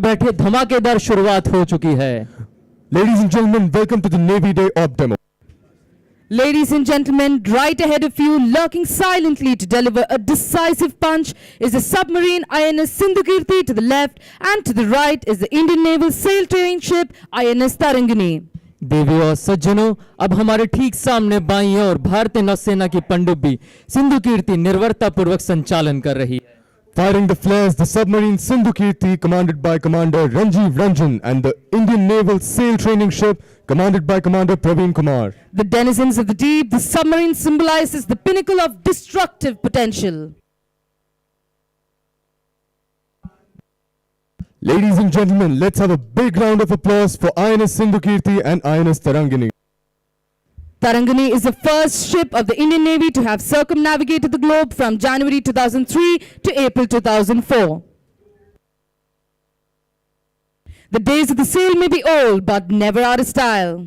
बैठे धमाकेदार शुरुआत हो चुकी है। Ladies and gentlemen, welcome to the Navy Day Op Demo. Ladies and gentlemen, right ahead of you, lurking silently to deliver a decisive punch, is the submarine INS Sindhukirti to the left, and to the right is the Indian Naval sail training ship INS Tarangani. देवी और सज्जनों, अब हमारे ठीक सामने बाईं ओर भारतीय नौसेना की पनडुब्बी सिंधु कीर्ति निर्भरता पूर्वक संचालन कर रही है। Firing the flares, the submarine Sindhukirti, commanded by Commander Ranjiv Ranjan, and the Indian Naval sail training ship, commanded by Commander Praveen Kumar. The denizens of the deep, the submarine symbolizes the pinnacle of destructive potential. Ladies and gentlemen, let's have a big round of applause for INS Sindhukirti and INS Tarangani. Tarangani is the first ship of the Indian Navy to have circumnavigated the globe from January 2003 to April 2004. The days of the sail may be old, but never out of style.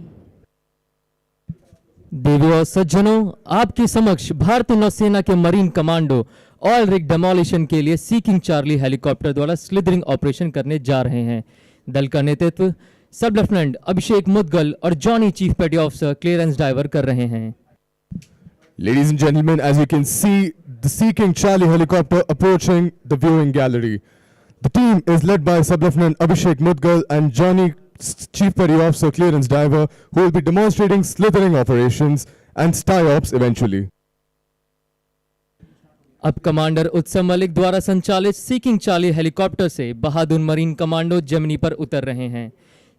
देवी और सज्जनों, आपके समक्ष भारतीय नौसेना के marine commando oil rig demolition के लिए seeking Charlie helicopter द्वारा स्लिदरिंग ऑपरेशन करने जा रहे हैं। दल का नेतृत्व सब लेफ्टिनेंट अभिषेक मुदगल और Johnny chief petty officer clearance driver कर रहे हैं। Ladies and gentlemen, as you can see, the Seeking Charlie helicopter approaching the viewing gallery. The team is led by Sub Lieutenant Abhishek Mudgal and Johnny Chief Petty Officer Clearance Diver, who will be demonstrating slithering operations and STY-ops eventually. अब commander उत्सव मलिक द्वारा संचालित seeking Charlie helicopter से बहादुर marine commando Germany पर उतर रहे हैं।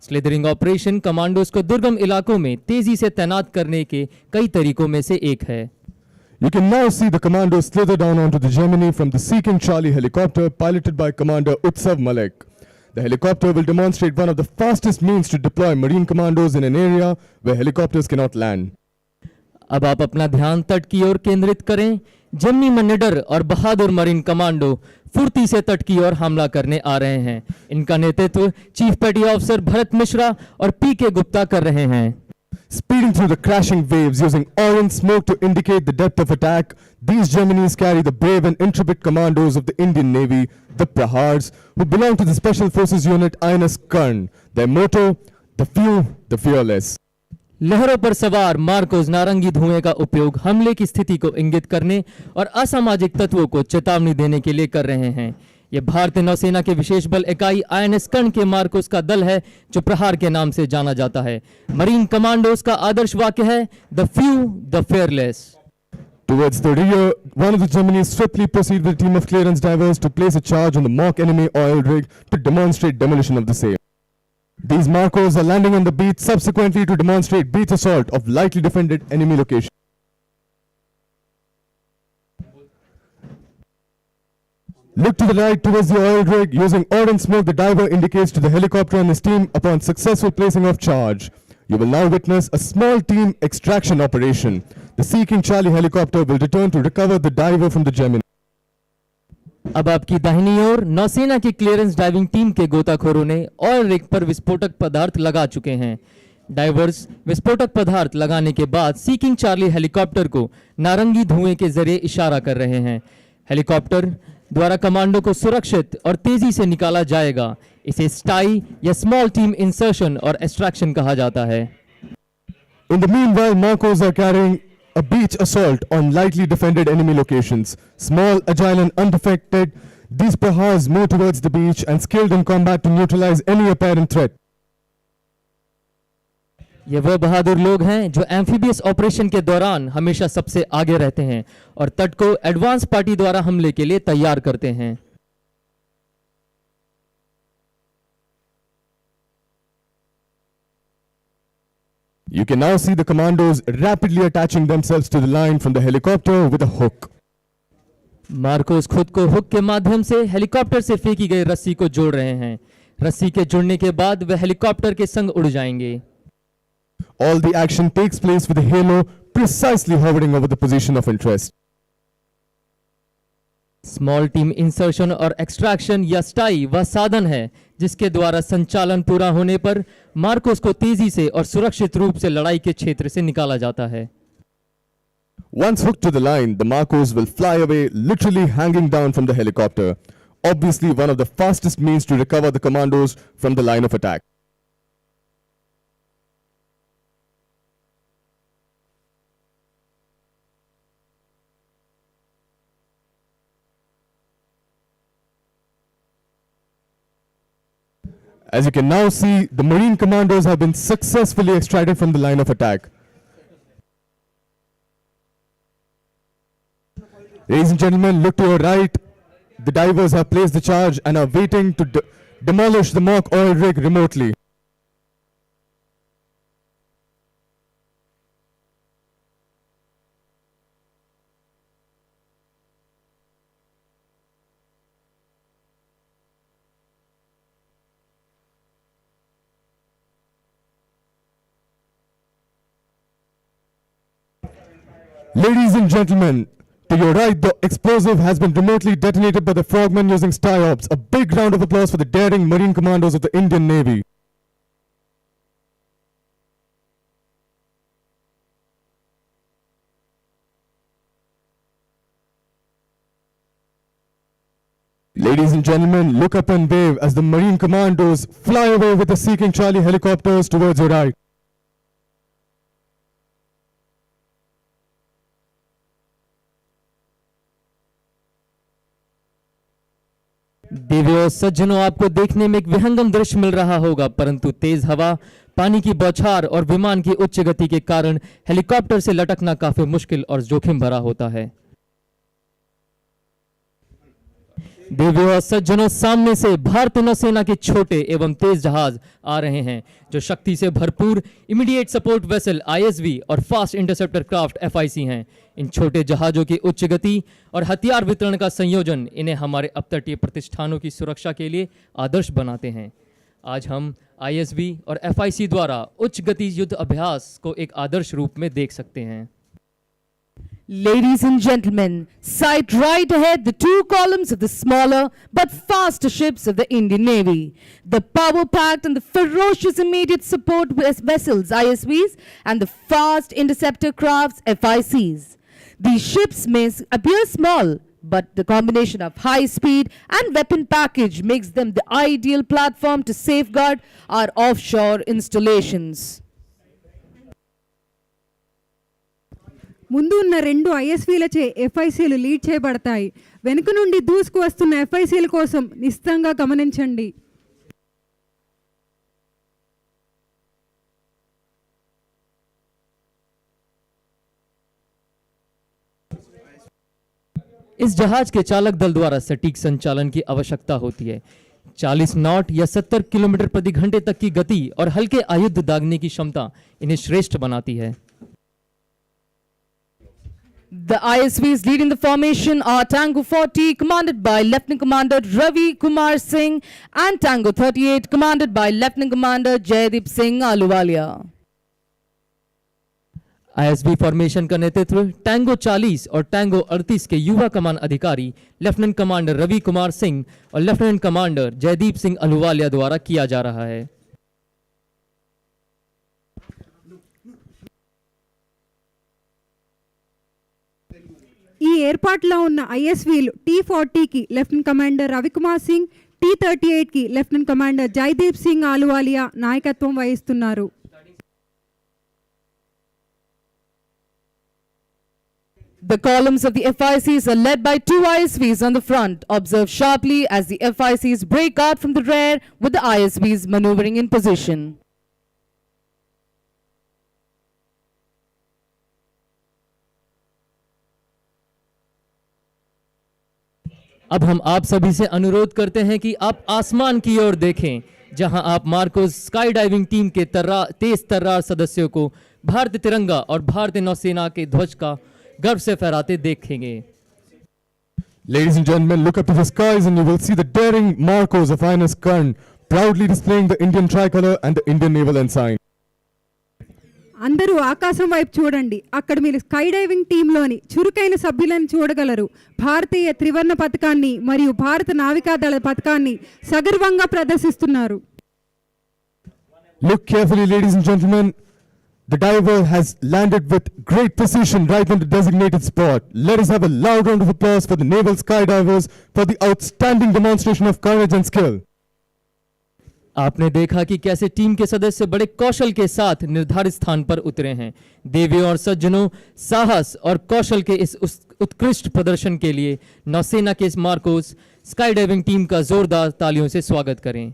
Slithering operation commandos को दुर्गम इलाकों में तेजी से तैनात करने के कई तरीकों में से एक है। You can now see the commandos slither down onto the Gemini from the Seeking Charlie helicopter piloted by Commander Utsav Malik. The helicopter will demonstrate one of the fastest means to deploy marine commandos in an area where helicopters cannot land. अब आप अपना ध्यान तट की ओर केंद्रित करें। Gemini में निडर और बहादुर मरीन कमांडो फुर्ती से तट की ओर हमला करने आ रहे हैं। इनका नेतृत्व chief petty officer Bharat Mishra और पीके गुप्ता कर रहे हैं। Speeding through the crashing waves using orange smoke to indicate the depth of attack, these Geminis carry the brave and intrepid commandos of the Indian Navy, the Prahars, who belong to the Special Forces Unit INS Karn. Their motto, the few, the fearless. लहरों पर सवार Marcos नारंगी धुएं का उपयोग हमले की स्थिति को इंगित करने और असामाजिक तत्वों को चेतावनी देने के लिए कर रहे हैं। यह भारतीय नौसेना के विशेष बल इकाई आईएनएस कर्ण के मार्कोस का दल है, जो प्रहार के नाम से जाना जाता है। मरीन कमांडोज का आदर्श वाक्य है, the few the fearless. Towards the rear, one of the Geminis swiftly proceed with a team of clearance divers to place a charge on the mock enemy oil rig to demonstrate demolition of the same. These Marcos are landing on the beach subsequently to demonstrate beach assault of lightly defended enemy location. Look to the right towards the oil rig. Using orange smoke, the diver indicates to the helicopter and his team upon successful placing of charge. You will now witness a small team extraction operation. The Seeking Charlie helicopter will return to recover the diver from the Gemini. अब आपकी दाहिनी ओर नौसेना की clearance diving team के गोताखोरों ने oil rig पर विस्फोटक पदार्थ लगा चुके हैं। डाइवर्स विस्फोटक पदार्थ लगाने के बाद सीकिंग चार्ली हेलीकॉप्टर को नारंगी धुएं के जरिए इशारा कर रहे हैं। हेलीकॉप्टर द्वारा कमांडो को सुरक्षित और तेजी से निकाला जाएगा। इसे स्टाई या स्मॉल टीम इंसर्शन और एक्सट्रैक्शन कहा जाता है। In the meanwhile, Marcos are carrying a beach assault on lightly defended enemy locations. Small, agile and undefected, these Prahars move towards the beach and skilled in combat to neutralize any apparent threat. ये वो बहादुर लोग हैं जो amphibious operation के दौरान हमेशा सबसे आगे रहते हैं और तट को एडवांस पार्टी द्वारा हमले के लिए तैयार करते हैं। You can now see the commandos rapidly attaching themselves to the line from the helicopter with a hook. Marcos खुद को हुक के माध्यम से हेलीकॉप्टर से फेंकी गई रस्सी को जोड़ रहे हैं। रस्सी के जुड़ने के बाद वे हेलीकॉप्टर के संग उड़ जाएंगे। All the action takes place with the halo precisely hovering over the position of interest. Small team insertion और एक्सट्रैक्शन या स्टाई वह साधन है जिसके द्वारा संचालन पूरा होने पर मार्कोस को तेजी से और सुरक्षित रूप से लड़ाई के क्षेत्र से निकाला जाता है। Once hooked to the line, the Marcos will fly away, literally hanging down from the helicopter. obviously one of the fastest means to recover the commandos from the line of attack. As you can now see, the Marine commandos have been successfully extracted from the line of attack. Ladies and gentlemen, look to your right. The divers have placed the charge and are waiting to demolish the mock oil rig remotely. Ladies and gentlemen, to your right, the explosive has been remotely detonated by the frogmen using STIOPS. A big round of applause for the daring Marine commandos of the Indian Navy. Ladies and gentlemen, look up and wave as the Marine commandos fly away with the Seeking Charlie helicopters towards your right. देवियों सज्जनों, आपको देखने में एक विहंगम दृश्य मिल रहा होगा, परंतु तेज हवा, पानी की बौछार और विमान की उच्च गति के कारण हेलीकॉप्टर से लटकना काफी मुश्किल और जोखिम भरा होता है। देवियों और सज्जनों, सामने से भारतीय नौसेना के छोटे एवं तेज जहाज आ रहे हैं जो शक्ति से भरपूर इमीडिएट सपोर्ट वेसल आईएसवी और फास्ट इंटरसेप्टर क्राफ्ट एफआईसी हैं। इन छोटे जहाजों की उच्च गति और हथियार वितरण का संयोजन इन्हें हमारे अपतटीय प्रतिष्ठानों की सुरक्षा के लिए आदर्श बनाते हैं। आज हम आईएसवी और एफआईसी द्वारा उच्च गति युद्ध अभ्यास को एक आदर्श रूप में देख सकते हैं। Ladies and gentlemen, sight right ahead the two columns of the smaller but faster ships of the Indian Navy. The power-packed and the ferocious immediate support vessels ISVs and the fast interceptor crafts FICs. These ships may appear small, but the combination of high speed and weapon package makes them the ideal platform to safeguard our offshore installations. ముందు ఉన్న రెండు ఐఎస్వీలచే ఎఫ్ఐసీలు lead చేయబడతాయి. వెనుక నుండి దూసుకు వస్తున్న ఎఫ్ఐసీల కోసం నిశ్చితంగా గమనించండి. इस जहाज के चालक दल द्वारा सटीक संचालन की आवश्यकता होती है। 40 नॉट या 70 किलोमीटर प्रति घंटे तक की गति और हल्के आयुध दागने की क्षमता इन्हें श्रेष्ठ बनाती है। The ISVs leading the formation are Tango 40 commanded by Lieutenant Commander Ravi Kumar Singh and Tango 38 commanded by Lieutenant Commander Jaideep Singh Ahluwalia. ISV formation का नेतृत्व टैंगो 40 और टैंगो 38 के युवा कमान अधिकारी लेफ्टिनेंट कमांडर रवि कुमार सिंह और लेफ्टिनेंट कमांडर जयदीप सिंह अहलूवालिया द्वारा किया जा रहा है। ఈ ఏర్పాటులో ఉన్న ఐఎస్వీలు T40కి లెఫ్టినెంట్ కమాండర్ రవికుమార్ సింగ్, T38కి లెఫ్టినెంట్ కమాండర్ జైదీప్ సింగ్ ఆలువాలియా నాయకత్వం వహిస్తున్నారు. The columns of the FICs are led by two ISVs on the front. Observe sharply as the FICs break out from the rear with the ISVs maneuvering in position. अब हम आप सभी से अनुरोध करते हैं कि आप आसमान की ओर देखें, जहां आप मार्कोस स्काई डाइविंग टीम के तेज तर्रार सदस्यों को भारतीय तिरंगा और भारतीय नौसेना के ध्वज का गर्व से फहराते देखेंगे। Ladies and gentlemen, look up to the skies and you will see the daring Marcos of INS Karn proudly displaying the Indian tricolor and the Indian naval ensign. అందరూ ఆకాశం వైపు చూడండి. అక్కడ మీరు స్కై డైవింగ్ టీంలోని చురుకైన సభ్యులను చూడగలరు. భారతీయ త్రివర్ణ పతాకాన్ని మరియు భారత నావికాదళ పతాకాన్ని సగర్వంగా ప్రదర్శిస్తున్నారు. Look carefully, ladies and gentlemen. The diver has landed with great precision right on the designated spot. Let us have a loud round of applause for the naval skydivers for the outstanding demonstration of courage and skill. आपने देखा कि कैसे team के सदस्य बड़े कौशल के साथ निर्धारित स्थान पर उतरे हैं। देवियों और सज्जनों, साहस और कौशल के इस उत्कृष्ट प्रदर्शन के लिए नौसेना के इस मार्कोस स्काई डाइविंग टीम का जोरदार तालियों से स्वागत करें।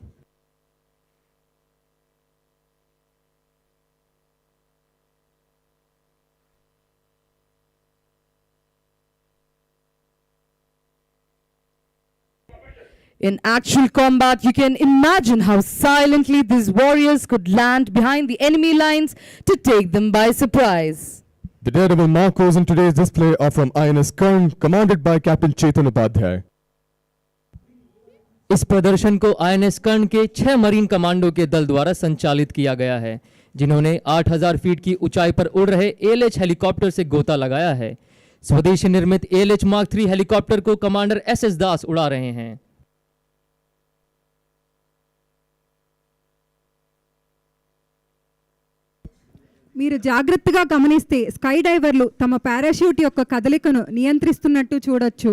In actual combat, you can imagine how silently these warriors could land behind the enemy lines to take them by surprise. The daredevil Marcos in today's display are from INS Karn, commanded by Captain Chetan Upadhyay. इस प्रदर्शन को INS कर्ण के 6 marine commando के दल द्वारा संचालित किया गया है, जिन्होंने 8000 फीट की ऊंचाई पर उड़ रहे एएलएच हेलीकॉप्टर से गोता लगाया है। स्वदेशी निर्मित एएलएच मार्क 3 हेलीकॉप्टर को कमांडर एसएस दास उड़ा रहे हैं। మీరు జాగ్రత్తగా గమనిస్తే స్కై డైవర్లు తమ పారాషూట్ యొక్క కదలికను నియంత్రిస్తున్నట్టు చూడొచ్చు.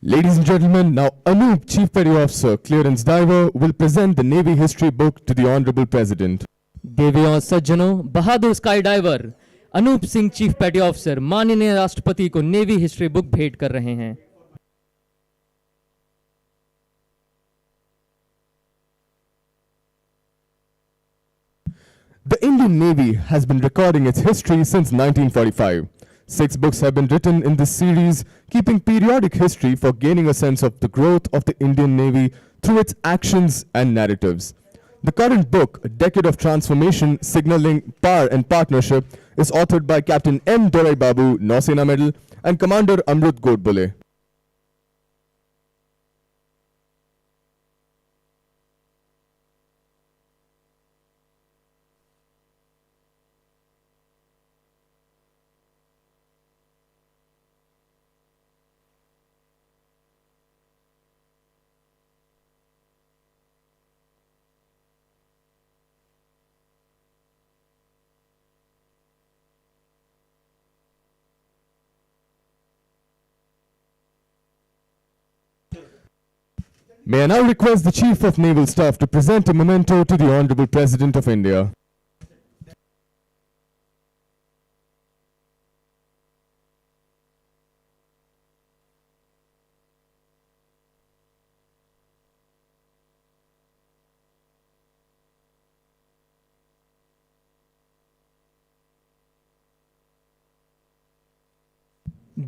Ladies and gentlemen, now Anup, Chief Petty Officer, Clearance Diver, will present the Navy History book to the Honorable President. देवियों और सज्जनों, बहादुर sky diver Anoop Singh, chief petty officer, माननीय राष्ट्रपति को नेवी हिस्ट्री बुक भेंट कर रहे हैं। The Indian Navy has been recording its history since 1945. 6 books have been written in this series, keeping periodic history for gaining a sense of the growth of the Indian Navy through its actions and narratives. The current book, A Decade of Transformation, Signaling Power and Partnership, is authored by Captain M. Dorai Babu, Nausena Medal, and Commander Amrut Godbole. May I now request the Chief of Naval Staff to present a memento to the Honorable President of India.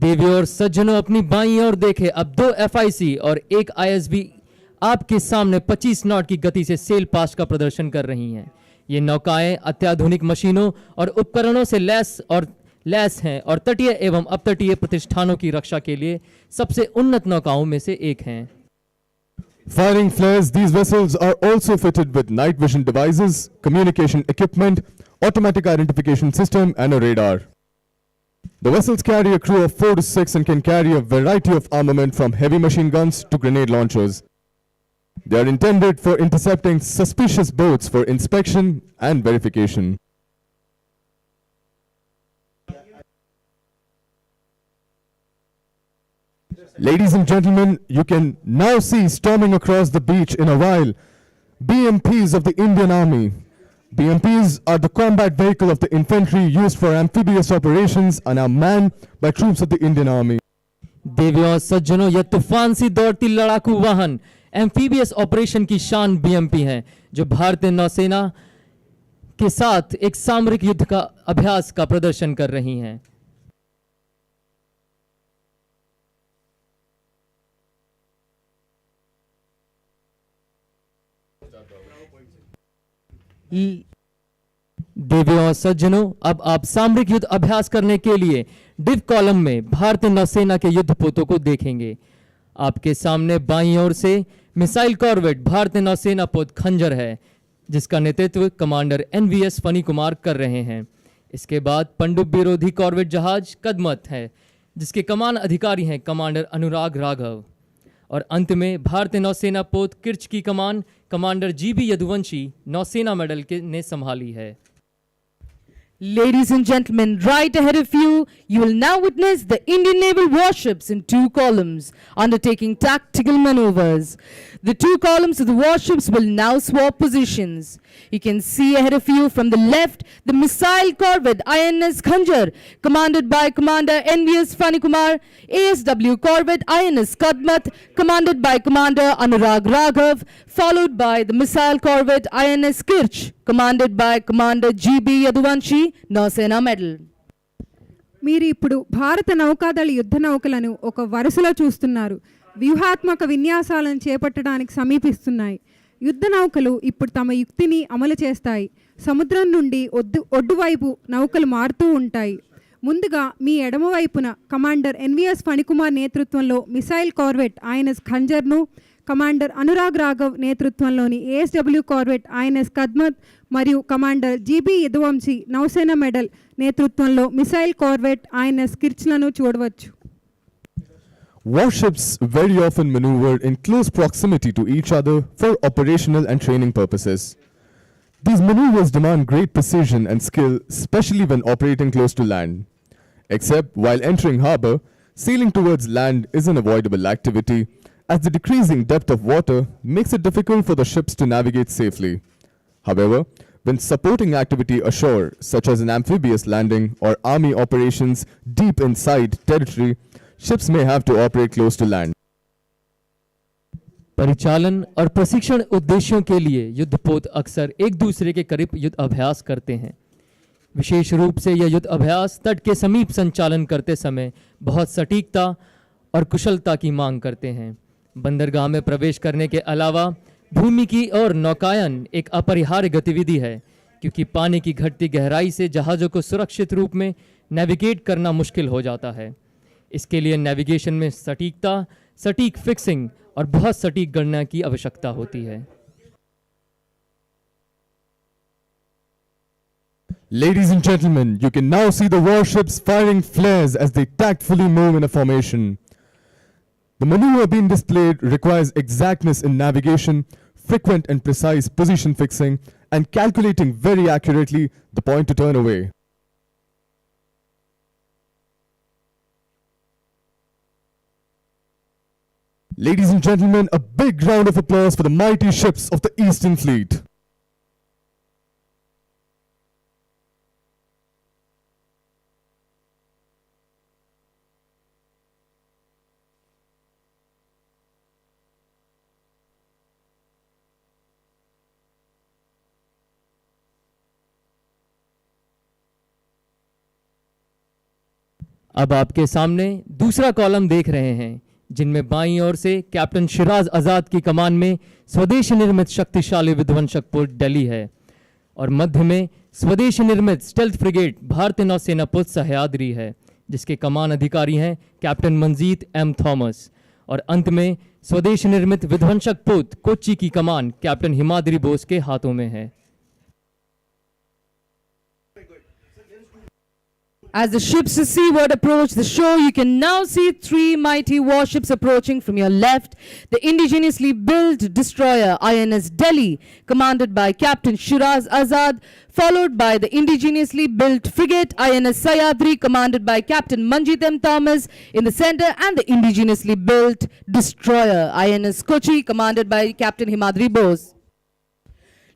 देवियों और सज्जनों, अपनी बाईं ओर देखें, अब 2 FIC और 1 ISB आपके सामने 25 नॉट की गति से सेल पास्ट का प्रदर्शन कर रही हैं। ये नौकाएं अत्याधुनिक मशीनों और उपकरणों से लैस हैं और तटीय एवं अपतटीय प्रतिष्ठानों की रक्षा के लिए सबसे उन्नत नौकाओं में से एक हैं। Firing flares, these vessels are also fitted with night vision devices, communication equipment, automatic identification system, and a radar. The vessels carry a crew of 4 to 6 and can carry a variety of armament from heavy machine guns to grenade launchers. They are intended for intercepting suspicious boats for inspection and verification. Ladies and gentlemen, you can now see storming across the beach in a while BMPs of the Indian Army. BMPs are the combat vehicle of the infantry used for amphibious operations and are manned by troops of the Indian Army. देवियों और सज्जनों, यह तूफान सी दौड़ती लड़ाकू वाहन amphibious operation की शान बीएमपी हैं, जो भारतीय नौसेना के साथ एक सामरिक युद्ध का अभ्यास का प्रदर्शन कर रही हैं। देवियों और सज्जनों, अब आप सामरिक युद्ध अभ्यास करने के लिए डिव कॉलम में भारतीय नौसेना के युद्धपोतों को देखेंगे। आपके सामने बाईं ओर से मिसाइल कॉर्वेट भारतीय नौसेना पोत खंजर है, जिसका नेतृत्व कमांडर एनवीएस फनी कुमार कर रहे हैं। इसके बाद पनडुब्बी विरोधी कॉर्वेट जहाज कदमत है, जिसके कमान अधिकारी हैं कमांडर अनुराग राघव। और अंत में भारतीय नौसेना पोत किर्च की कमान कमांडर जीबी यदुवंशी नौसेना मेडल ने संभाली है। Ladies and gentlemen, right ahead of you, you will now witness the Indian naval warships in two columns, undertaking tactical maneuvers. The two columns of the warships will now swap positions. You can see ahead of you from the left, the missile corvette INS Khanjar, commanded by Commander NVS Fanikumar, ASW corvette INS Kadmat, commanded by Commander Anurag Raghav, followed by the missile corvette INS Kirch, commanded by Commander GB Yaduvanshi, Nausena Medal. మీరు ఇప్పుడు భారత నౌకాదళ యుద్ధ నౌకలను ఒక వరుసలో చూస్తున్నారు. వ్యూహాత్మక విన్యాసాలను చేపట్టడానికి సమీపిస్తున్నాయి. యుద్ధ నౌకలు ఇప్పుడు తమ యుక్తిని అమలు చేస్తాయి. సముద్రం నుండి ఒడ్డువైపు నౌకలు మారుతూ ఉంటాయి. ముందుగా మీ ఎడమవైపున కమాండర్ ఎన్విఎస్ ఫణికుమార్ నేతృత్వంలో మిసైల్ కార్వెట్ ఐఎన్ఎస్ ఖంజర్ను, కమాండర్ అనురాగ్ రాఘవ్ నేతృత్వంలోని ఏఎస్డబ్ల్యూ కార్వెట్ ఐఎన్ఎస్ కద్మత్ మరియు commander GB Yaduvanshi Nausena medal నేతృత్వంలో మిసైల్ కార్వెట్ ఐఎన్ఎస్ కిర్చ్లను చూడవచ్చు. Warships very often maneuver in close proximity to each other for operational and training purposes. These maneuvers demand great precision and skill, especially when operating close to land. Except while entering harbor, sailing towards land is an avoidable activity, as the decreasing depth of water makes it difficult for the ships to navigate safely. However, when supporting activity ashore, such as an amphibious landing or army operations deep inside territory, ships may have to operate close to land. परिचालन और प्रशिक्षण उद्देश्यों के लिए युद्धपोत अक्सर एक दूसरे के करीब युद्ध अभ्यास करते हैं। विशेष रूप से यह युद्ध अभ्यास तट के समीप संचालन करते समय बहुत सटीकता और कुशलता की मांग करते हैं। बंदरगाह में प्रवेश करने के अलावा भूमि की और नौकायन एक अपरिहार्य गतिविधि है, क्योंकि पानी की घटती गहराई से जहाज़ों को सुरक्षित रूप में नेविगेट करना मुश्किल हो जाता है। इसके लिए नेविगेशन में सटीकता, सटीक फिक्सिंग और बहुत सटीक गणना की आवश्यकता होती है। Ladies and gentlemen, you can now see the warships firing flares as they tactfully move in a formation. The maneuver being displayed requires exactness in navigation, frequent and precise position fixing, and calculating very accurately the point to turn away. Ladies and gentlemen, a big round of applause for the mighty ships of the Eastern Fleet. अब आपके सामने दूसरा column देख रहे हैं, जिनमें बाईं ओर से कैप्टन शिराज आज़ाद की कमान में स्वदेशी निर्मित शक्तिशाली विध्वंसक पोत दिल्ली है, और मध्य में स्वदेशी निर्मित स्टेल्थ फ्रिगेट भारतीय नौसेना पोत सह्याद्री है, जिसके कमान अधिकारी हैं कैप्टन मंजीत एम थॉमस, और अंत में स्वदेशी निर्मित विध्वंसक पोत कोच्चि की कमान कैप्टन हिमाद्री बोस के हाथों में है। As the ships to seaward approach the shore, you can now see three mighty warships approaching from your left. The indigenously built destroyer INS Delhi, commanded by Captain Shiraz Azad, followed by the indigenously built frigate INS Sayadri, commanded by Captain Manjit M. Thomas in the center, and the indigenously built destroyer INS Kochi, commanded by Captain Himadri Bose.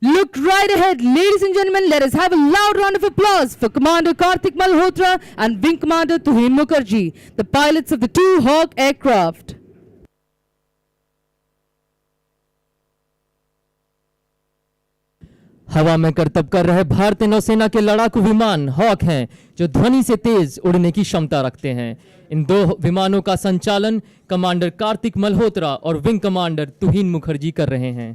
Look right ahead, ladies and gentlemen. Let us have a loud round of applause for Commander Karthik Malhotra and Wing Commander Tuhin Mukherjee, the pilots of the two Hawk aircraft. हवा में करतब कर रहे भारतीय नौसेना के लड़ाकू विमान हॉक हैं, जो ध्वनि से तेज उड़ने की क्षमता रखते हैं। इन दो विमानों का संचालन कमांडर कार्तिक मल्होत्रा और विंग कमांडर तुहिन मुखर्जी कर रहे हैं।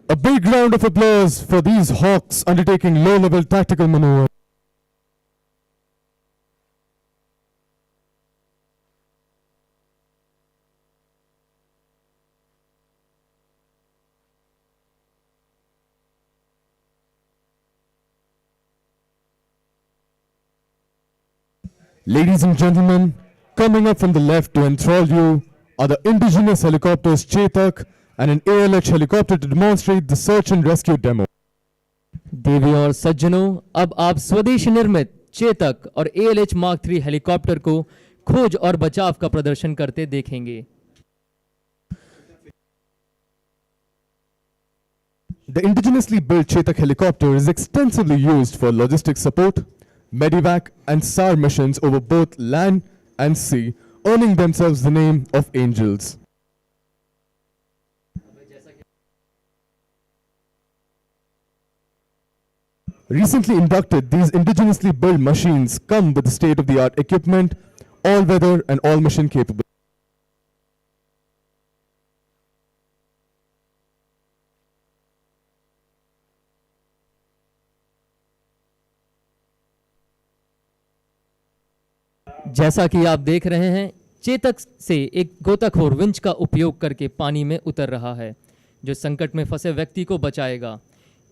A big round of applause for these Hawks undertaking low-level tactical maneuver. Ladies and gentlemen, coming up from the left to enthrall you are the indigenous helicopters Chetak and an ALH helicopter to demonstrate the search and rescue demo. देवी और सज्जनों, अब आप स्वदेशी निर्मित चेतक और ALH mark 3 helicopter को खोज और बचाव का प्रदर्शन करते देखेंगे। The indigenously built Chetak helicopter is extensively used for logistic support, medevac and SAR missions over both land and sea, earning themselves the name of angels. Recently inducted, these indigenously built machines come with state-of-the-art equipment, all-weather and all-mission capable. जैसा कि आप देख रहे हैं, चेतक से एक गोताखोर winch का उपयोग करके पानी में उतर रहा है, जो संकट में फंसे व्यक्ति को बचाएगा।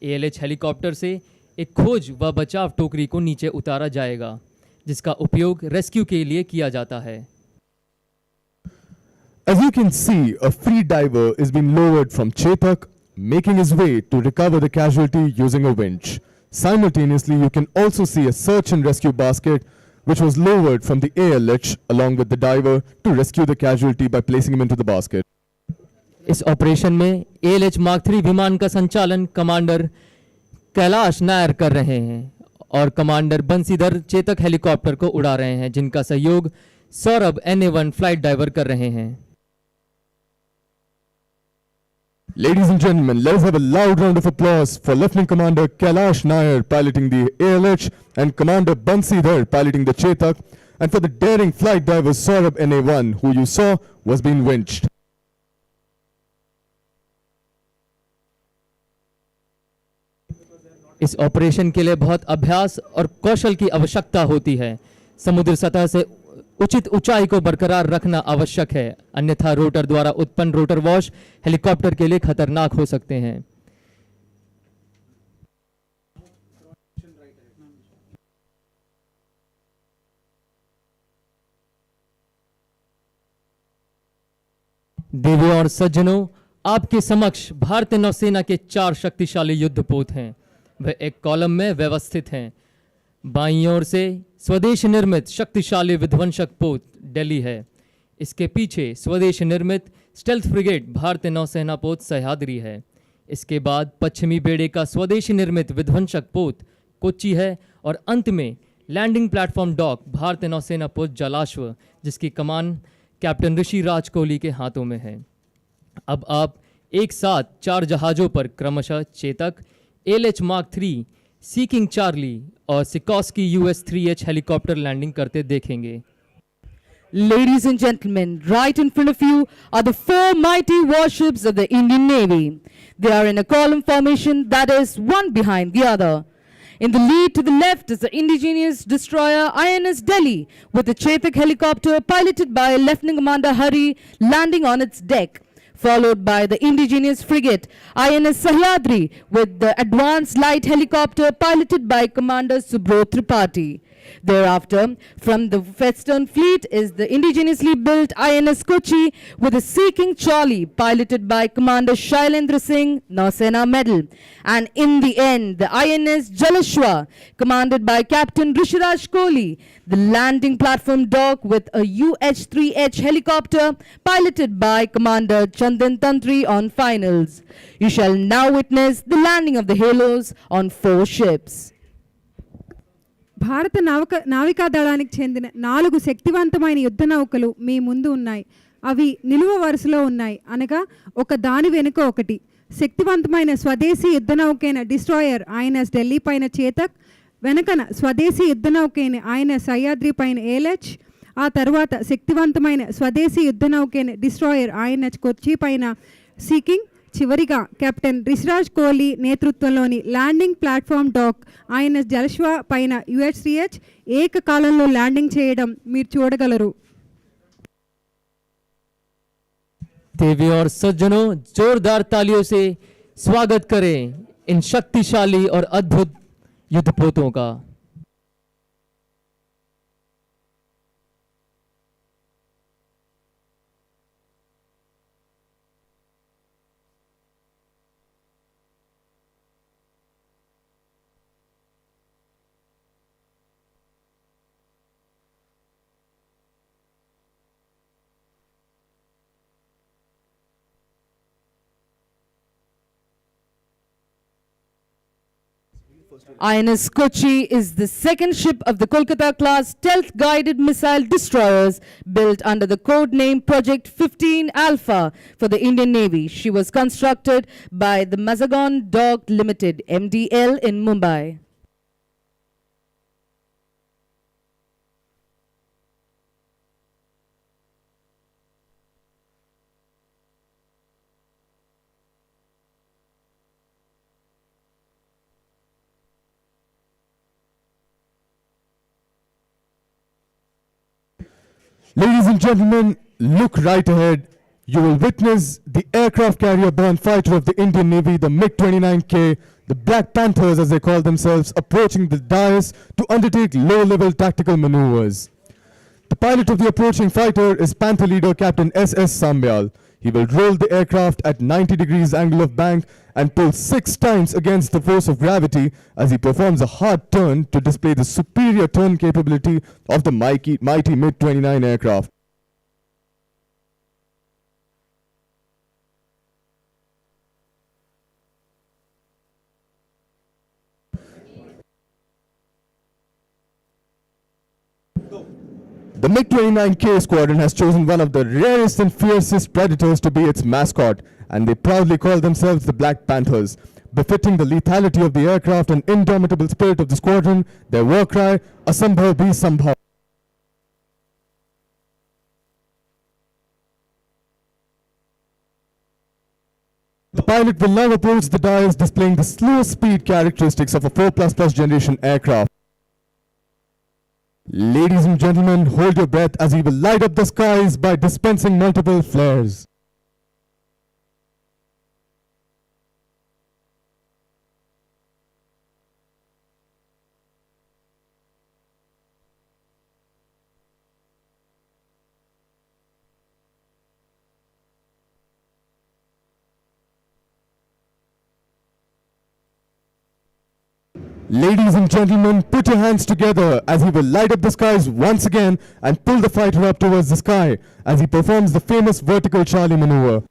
ALH हेलीकॉप्टर से एक खोज व बचाव टोकरी को नीचे उतारा जाएगा, जिसका उपयोग रेस्क्यू के लिए किया जाता है। As you can see, a free diver is being lowered from Chetak, making his way to recover the casualty using a winch. Simultaneously, you can also see a search and rescue basket which was lowered from the ALH along with the diver to rescue the casualty by placing him into the basket. इस operation में ALH mark 3 विमान का संचालन commander Kailash Nair कर रहे हैं और commander Bansidhar Chetak helicopter को उड़ा रहे हैं, जिनका सहयोग सौरभ NA1 फ्लाइट डाइवर कर रहे हैं। Ladies and gentlemen, let us have a loud round of applause for Lieutenant Commander Kailash Nair piloting the ALH and Commander Bansidhar piloting the Chetak, and for the daring flight diver Saurabh NA1, who you saw was being winched. इस operation के लिए बहुत अभ्यास और कौशल की आवश्यकता होती है। समुद्र सतह से उचित ऊंचाई को बरकरार रखना आवश्यक है, अन्यथा रोटर द्वारा उत्पन्न रोटर वॉश हेलीकॉप्टर के लिए खतरनाक हो सकते हैं। देवियों और सज्जनों, आपके समक्ष भारतीय नौसेना के 4 शक्तिशाली युद्धपोत हैं। वह एक कॉलम में व्यवस्थित हैं। बाईं ओर से स्वदेश निर्मित शक्तिशाली विध्वंसक पोत दिल्ली है। इसके पीछे स्वदेश निर्मित स्टेल्थ फ्रिगेट भारतीय नौसेना पोत सह्याद्री है। इसके बाद पश्चिमी बेड़े का स्वदेशी निर्मित विध्वंसक पोत कोच्चि है और अंत में लैंडिंग प्लेटफॉर्म डॉक भारतीय नौसेना पोत जलाश्व, जिसकी कमान कैप्टन ऋषि राज कोहली के हाथों में है। अब आप एक साथ 4 जहाज़ों पर क्रमशः Chetak, ALH mark 3, seeking Charlie और सिकोस्की US-3H हेलीकॉप्टर लैंडिंग करते देखेंगे। Ladies and gentlemen, right in front of you are the 4 mighty warships of the Indian Navy. They are in a column formation, that is, one behind the other. In the lead to the left is the indigenous destroyer INS Delhi with a Chetak helicopter piloted by Lieutenant Commander Hari landing on its deck, followed by the indigenous frigate INS Sahyadri with the advanced light helicopter piloted by Commander Subro Tripathi. Thereafter, from the Western Fleet is the indigenously built INS Kochi with a Seeking Charlie piloted by Commander Shailendra Singh, Nausena Medal. And in the end, the INS Jalashwa, commanded by Captain Rishiraj Kohli, the landing platform dock with a UH-3H helicopter piloted by Commander Chandan Tantri on finals. You shall now witness the landing of the Halos on 4 ships. భారత నావికా దళానికి చెందిన 4 శక్తివంతమైన యుద్ధ నౌకలు మీ ముందు ఉన్నాయి. అవి నిలువ వరుసలో ఉన్నాయి, అనగా ఒక దాని వెనుక ఒకటి. శక్తివంతమైన స్వదేశీ యుద్ధ నౌకైన డిస్ట్రాయర్ INS ఢిల్లీ పైన చేతక్, వెనకన స్వదేశీ యుద్ధ నౌకైన INS సహ్యాద్రి పైన ALH, ఆ తర్వాత శక్తివంతమైన స్వదేశీ యుద్ధ నౌకైన డిస్ట్రాయర్ INS కొచ్చి పైన సీకింగ్, చివరిగా కెప్టెన్ రిషిరాజ్ కోహ్లీ నేతృత్వంలోని ల్యాండింగ్ ప్లాట్ఫామ్ డాక్ INS జలశ్వ పైన UH-3H ఏకకాలంలో ల్యాండింగ్ చేయడం మీరు చూడగలరు. देवियों और सज्जनों, जोरदार तालियों से स्वागत करें इन शक्तिशाली और अद्भुत युद्धपोतों का। INS Kochi is the second ship of the Kolkata-class stealth-guided missile destroyers built under the code name Project 15 Alpha for the Indian Navy. She was constructed by the Mazagon Dock Limited, MDL, in Mumbai. Ladies and gentlemen, look right ahead. You will witness the aircraft carrier-borne fighter of the Indian Navy, the MiG-29K, the Black Panthers as they call themselves, approaching the dais to undertake low-level tactical maneuvers. The pilot of the approaching fighter is Panther leader Captain S.S. Sambyal. He will roll the aircraft at 90 degrees angle of bank and pull 6 times against the force of gravity as he performs a hard turn to display the superior turn capability of the mighty MiG-29 aircraft. The MiG-29K squadron has chosen one of the rarest and fiercest predators to be its mascot, and they proudly call themselves the Black Panthers. Befitting the lethality of the aircraft and indomitable spirit of the squadron, their war cry, Asambhav Bhi Sambhav. The pilot will now approach the dais displaying the slow speed characteristics of a 4++ generation aircraft. Ladies and gentlemen, hold your breath as he will light up the skies by dispensing multiple flares. Ladies and gentlemen, put your hands together as he will light up the skies once again and pull the fighter up towards the sky as he performs the famous vertical Charlie maneuver.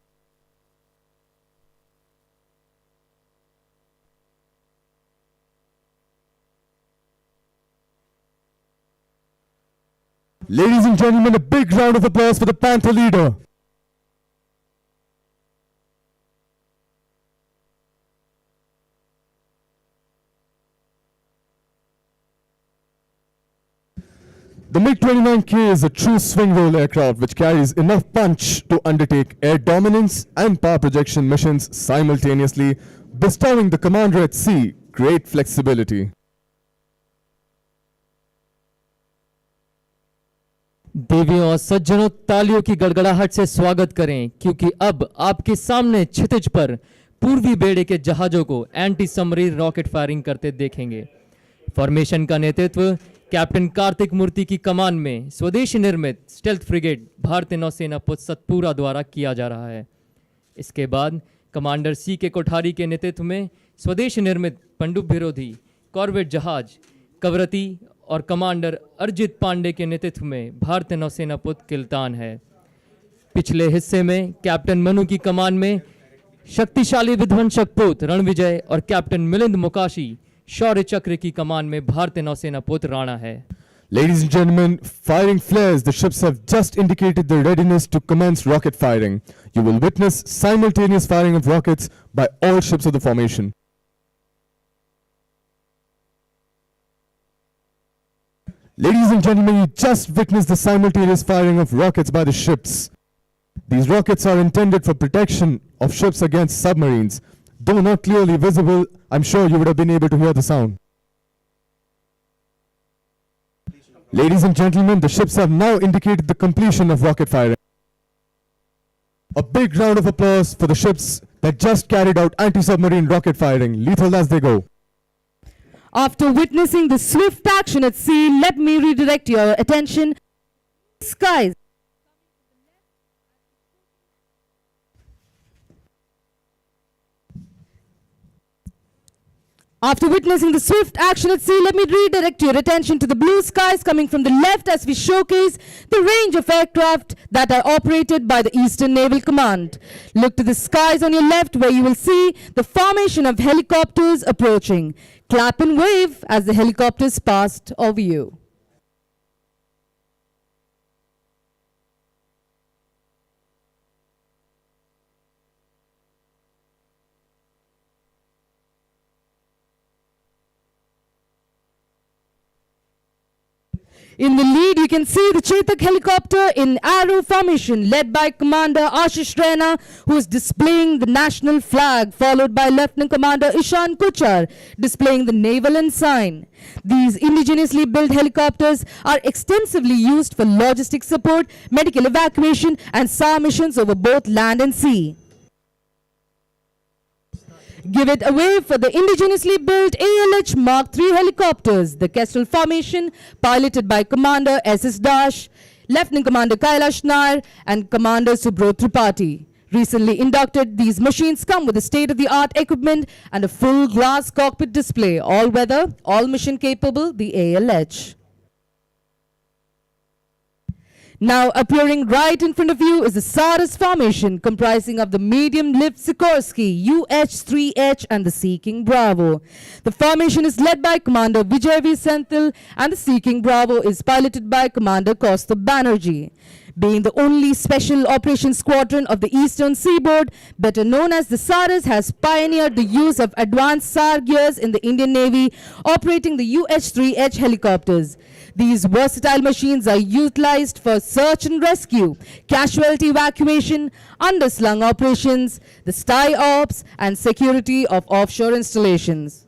Ladies and gentlemen, a big round of applause for the Panther leader. The MiG-29K is a true swing roll aircraft which carries enough punch to undertake air dominance and power projection missions simultaneously, bestowing the commander at sea great flexibility. देवियों और सज्जनों, तालियों की गड़गड़ाहट से स्वागत करें, क्योंकि अब आपके सामने क्षितिज पर पूर्वी बेड़े के जहाजों को एंटी सबमरीन रॉकेट फायरिंग करते देखेंगे। फॉर्मेशन का नेतृत्व कैप्टन कार्तिक मूर्ति की कमान में स्वदेशी निर्मित स्टेल्थ फ्रिगेट भारतीय नौसेना सतपुरा द्वारा किया जा रहा है। इसके बाद कमांडर सी के कोठारी के नेतृत्व में स्वदेशी निर्मित पनडुब्बी विरोधी कॉर्वेट जहाज कवरती और कमांडर अर्जित पांडे के नेतृत्व में भारतीय नौसेना किल्तान है। पिछले हिस्से में कैप्टन मनु की कमान में शक्तिशाली विध्वंसक पोत रणविजय और कैप्टन मिलिंद मुकाशी शौर्य चक्र की कमान में भारतीय नौसेना राणा है। Ladies and gentlemen, firing flares, the ships have just indicated their readiness to commence rocket firing. You will witness simultaneous firing of rockets by all ships of the formation. Ladies and gentlemen, you just witnessed the simultaneous firing of rockets by the ships. These rockets are intended for protection of ships against submarines. Though not clearly visible, I'm sure you would have been able to hear the sound. Ladies and gentlemen, the ships have now indicated the completion of rocket firing. A big round of applause for the ships that just carried out anti-submarine rocket firing, lethal as they go. After witnessing the swift action at sea, let me redirect your attention to the skies. After witnessing the swift action at sea, let me redirect your attention to the blue skies coming from the left as we showcase the range of aircraft that are operated by the Eastern Naval Command. Look to the skies on your left where you will see the formation of helicopters approaching. Clap and wave as the helicopters passed over you. In the lead, you can see the Chetak helicopter in arrow formation led by Commander Ashish Raina, who is displaying the national flag, followed by Lieutenant Commander Ishan Kuchar, displaying the naval ensign. These indigenously built helicopters are extensively used for logistic support, medical evacuation, and SAR missions over both land and sea. Give it away for the indigenously built ALH Mark III helicopters, the Kestrel formation, piloted by Commander S.S. Dash, Lieutenant Commander Kailash Nair, and Commander Subrot Tripathi. Recently inducted, these machines come with a state-of-the-art equipment and a full glass cockpit display, all-weather, all-mission capable, the ALH. Now appearing right in front of you is the Saras formation, comprising of the medium-lift Sikorsky, UH-3H and the Sea King Bravo. The formation is led by Commander Vijay V. Senthil and the Sea King Bravo is piloted by Commander Kaustubh Banerjee. Being the only special operations squadron of the Eastern Seaboard, better known as the Saras, has pioneered the use of advanced SAR gears in the Indian Navy, operating the UH-3H helicopters. These versatile machines are utilized for search and rescue, casualty evacuation, underslung operations, the STY ops, and security of offshore installations.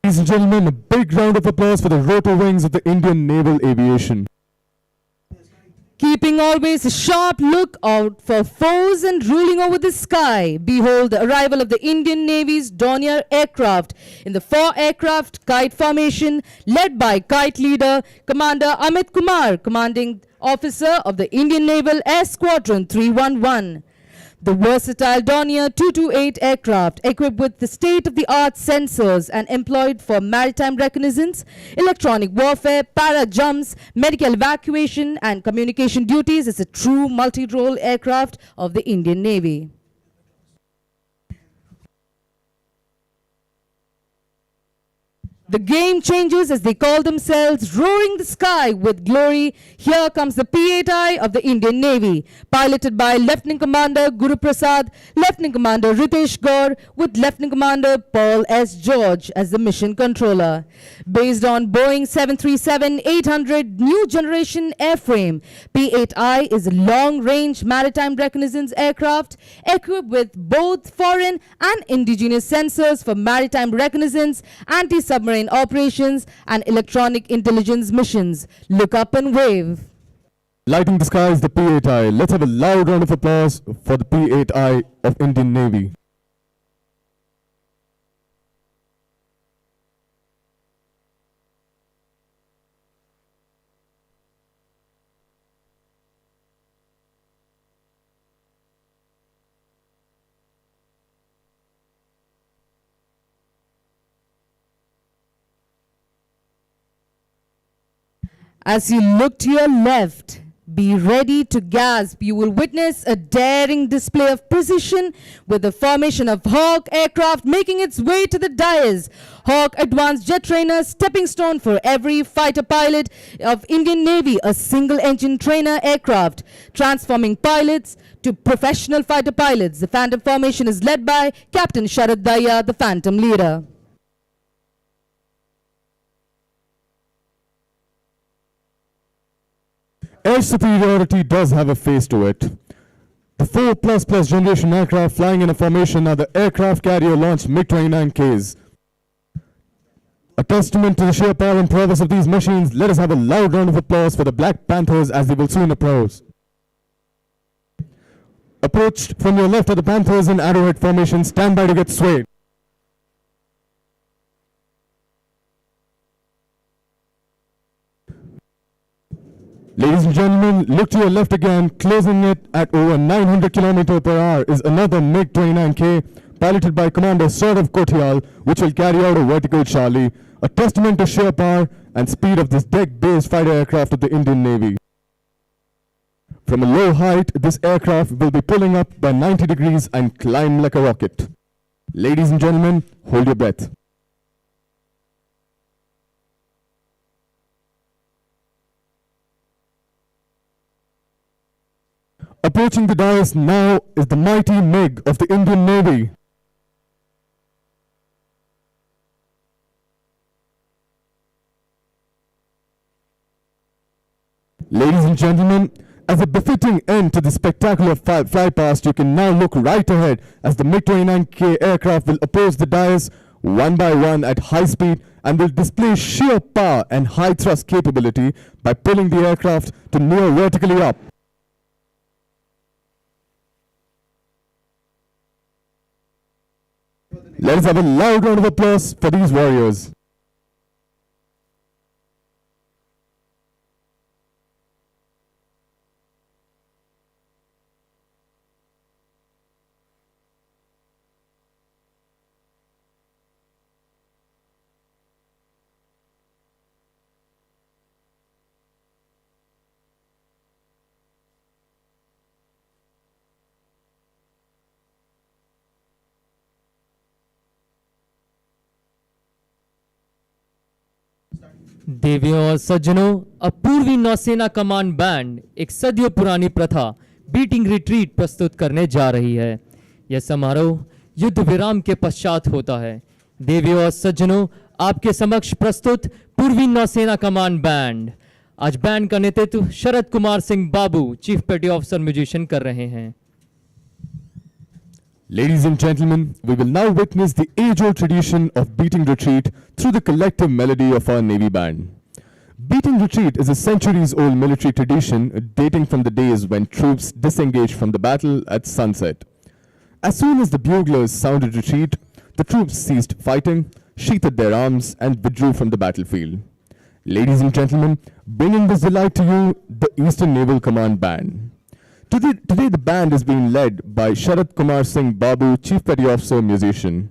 Ladies and gentlemen, a big round of applause for the rotor wings of the Indian Naval Aviation. Keeping always a sharp look out for foes and ruling over the sky, behold the arrival of the Indian Navy's Dornier aircraft in the 4-aircraft kite formation led by kite leader Commander Amit Kumar, commanding officer of the Indian Naval Air Squadron 311. The versatile Dornier 228 aircraft, equipped with the state-of-the-art sensors and employed for maritime reconnaissance, electronic warfare, para-jumps, medical evacuation and communication duties, is a true multi-role aircraft of the Indian Navy. The game changers, as they call themselves, roaring the sky with glory. Here comes the P-8I of the Indian Navy, piloted by Lieutenant Commander Guru Prasad, Lieutenant Commander Ritesh Gaur, with Lieutenant Commander Paul S. George as the mission controller. Based on Boeing 737-800 new generation airframe, P-8I is a long-range maritime reconnaissance aircraft equipped with both foreign and indigenous sensors for maritime reconnaissance, anti-submarine operations and electronic intelligence missions. Look up and wave. Lighting the skies, the P-8I. Let's have a loud round of applause for the P-8I of Indian Navy. As you look to your left, be ready to gasp. You will witness a daring display of precision with the formation of Hawk aircraft making its way to the dais. Hawk advanced jet trainer, stepping stone for every fighter pilot of Indian Navy, a single engine trainer aircraft, transforming pilots to professional fighter pilots. The Phantom formation is led by Captain Sharad Daya, the Phantom leader. Air superiority does have a face to it. The 4++ generation aircraft flying in a formation are the aircraft carrier launched MiG-29Ks. A testament to the sheer power and prowess of these machines, let us have a loud round of applause for the Black Panthers as they will soon approach. Approached from your left are the Panthers in arrowhead formation. Stand by to get swayed. Ladies and gentlemen, look to your left again. Closing it at over 900 km per hour is another MiG-29K, piloted by Commander Saurav Kothiyal, which will carry out a vertical Charlie, a testament to sheer power and speed of this deck-based fighter aircraft of the Indian Navy. From a low height, this aircraft will be pulling up by 90 degrees and climb like a rocket. Ladies and gentlemen, hold your breath. Approaching the dais now is the mighty MiG of the Indian Navy. Ladies and gentlemen, as a befitting end to the spectacular flypast, you can now look right ahead as the MiG-29K aircraft will approach the dais one by one at high speed and will display sheer power and high thrust capability by pulling the aircraft to near vertically up. Let us have a loud round of applause for these warriors. देवियों और सज्जनों, अब पूर्वी नौसेना command band एक सदियों पुरानी प्रथा बीटिंग रिट्रीट प्रस्तुत करने जा रही है। यह समारोह युद्ध विराम के पश्चात होता है। देवियों और सज्जनों, आपके समक्ष प्रस्तुत पूर्वी नौसेना कमांड बैंड। आज बैंड का नेतृत्व शरद कुमार सिंह बाबू, चीफ पेटी ऑफिसर म्यूजिशियन, कर रहे हैं। Ladies and gentlemen, we will now witness the age-old tradition of beating retreat through the collective melody of our Navy band. Beating retreat is a centuries-old military tradition dating from the days when troops disengaged from the battle at sunset. As soon as the buglers sounded retreat, the troops ceased fighting, sheathed their arms, and withdrew from the battlefield. Ladies and gentlemen, bringing this delight to you, the Eastern Naval Command Band. Today the band is being led by Sharad Kumar Singh Babu, Chief Petty Officer, musician.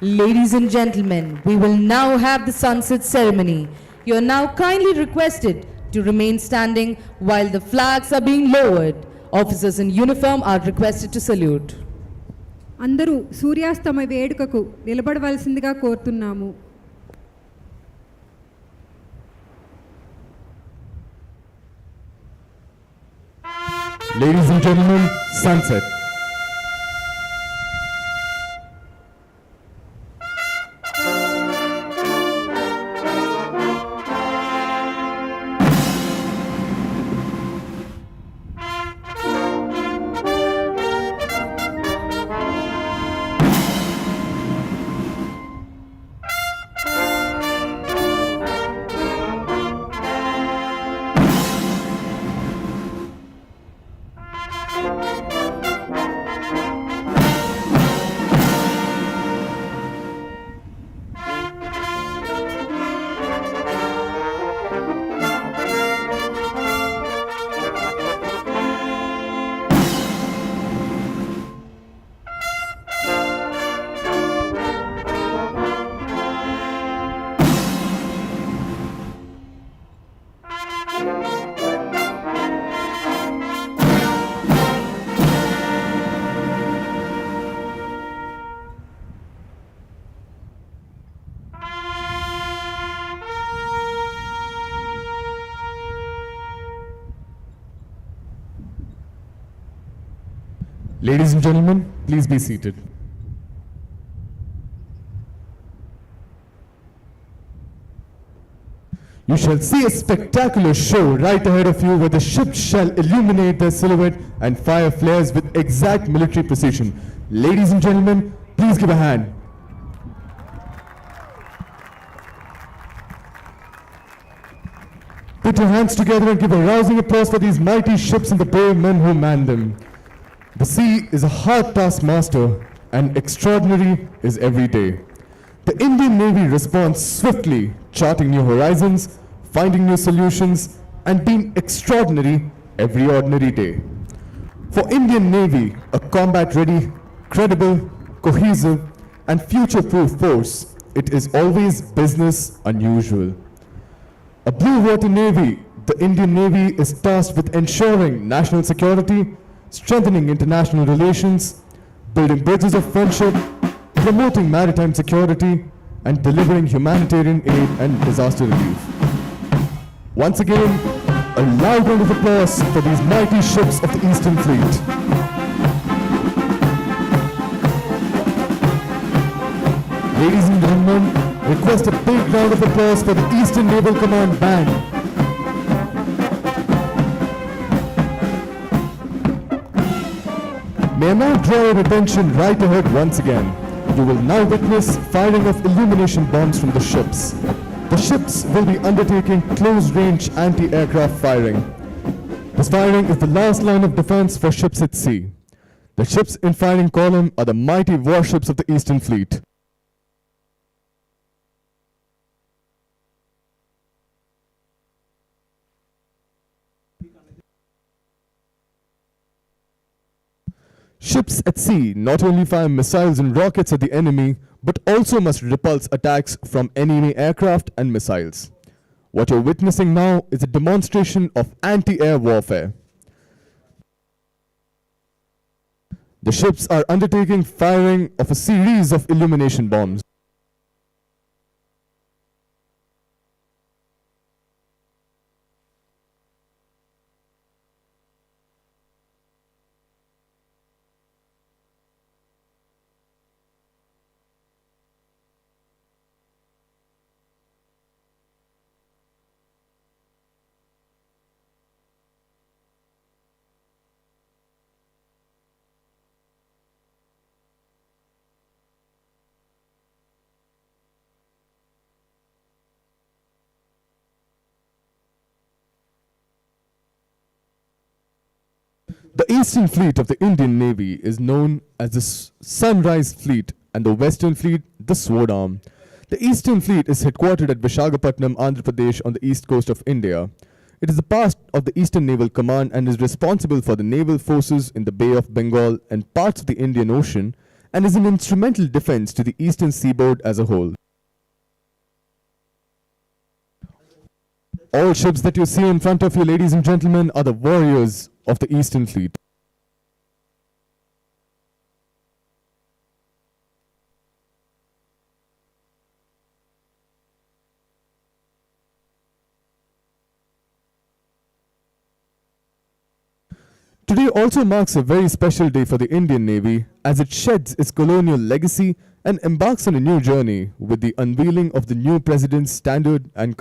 Ladies and gentlemen, we will now have the sunset ceremony. You are now kindly requested to remain standing while the flags are being lowered. Officers in uniform are requested to salute. అందరూ సూర్యాస్తమ వేడుకకు నిలబడవలసిందిగా కోరుతున్నాము. Ladies and gentlemen, sunset. Ladies and gentlemen, please be seated. You shall see a spectacular show right ahead of you where the ships shall illuminate their silhouette and fire flares with exact military precision. Ladies and gentlemen, please give a hand. Put your hands together and give a rousing applause for these mighty ships and the brave men who man them. The sea is a hard taskmaster, and extraordinary is every day. The Indian Navy responds swiftly, charting new horizons, finding new solutions, and being extraordinary every ordinary day. For Indian Navy, a combat-ready, credible, cohesive, and future-proof force, it is always business unusual. A blue water navy, the Indian Navy is tasked with ensuring national security, strengthening international relations, building bridges of friendship, promoting maritime security, and delivering humanitarian aid and disaster relief. Once again, a loud round of applause for these mighty ships of the Eastern Fleet. Ladies and gentlemen, request a big round of applause for the Eastern Naval Command Band. May I now draw your attention right ahead once again. You will now witness firing of illumination bombs from the ships. The ships will be undertaking close-range anti-aircraft firing. This firing is the last line of defense for ships at sea. The ships in firing column are the mighty warships of the Eastern Fleet. Ships at sea not only fire missiles and rockets at the enemy, but also must repulse attacks from enemy aircraft and missiles. What you're witnessing now is a demonstration of anti-air warfare. The ships are undertaking firing of a series of illumination bombs. The Eastern Fleet of the Indian Navy is known as the Sunrise Fleet and the Western Fleet the Sword Arm. The Eastern Fleet is headquartered at Visakhapatnam, Andhra Pradesh on the east coast of India. It is a part of the Eastern Naval Command and is responsible for the naval forces in the Bay of Bengal and parts of the Indian Ocean and is an instrumental defense to the eastern seaboard as a whole. All ships that you see in front of you, ladies and gentlemen, are the warriors of the Eastern Fleet. Today also marks a very special day for the Indian Navy as it sheds its colonial legacy and embarks on a new journey with the unveiling of the new President's Standard and